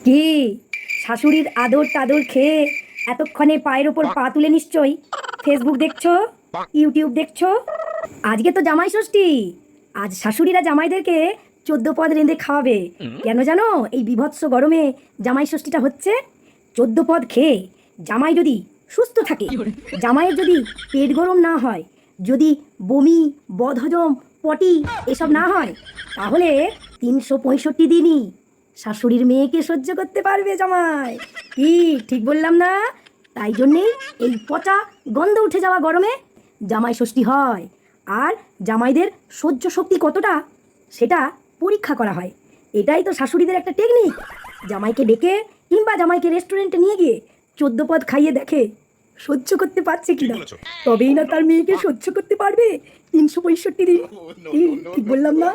কি শাশুড়ির আদর টাদর খেয়ে এতক্ষণে পায়ের ওপর পা তুলে নিশ্চয়ই ফেসবুক দেখছো, ইউটিউব দেখছো। আজকে তো জামাই ষষ্ঠী। আজ শাশুড়িরা জামাইদেরকে 14 পদ রেঁধে খাওয়াবে। কেন জানো এই বীভৎস গরমে জামাই ষষ্ঠীটা হচ্ছে? 14 পদ খেয়ে জামাই যদি সুস্থ থাকে, জামাইয়ের যদি পেট গরম না হয়, যদি বমি, বদহজম, পটি এসব না হয়, তাহলে 365 দিনই শাশুড়ির মেয়েকে সহ্য করতে পারবে জামাই। কি ঠিক বললাম না? তাই জন্যেই এই পচা গন্ধ উঠে যাওয়া গরমে জামাই ষষ্ঠী হয়। আর জামাইদের সহ্য শক্তি কতটা সেটা পরীক্ষা করা হয়। এটাই তো শাশুড়িদের একটা টেকনিক। জামাইকে ডেকে কিংবা জামাইকে রেস্টুরেন্টে নিয়ে গিয়ে 14 পদ খাইয়ে দেখে সহ্য করতে পারছে কিনা। তবেই না তার মেয়েকে সহ্য করতে পারবে 365 দিন। কি ঠিক বললাম না?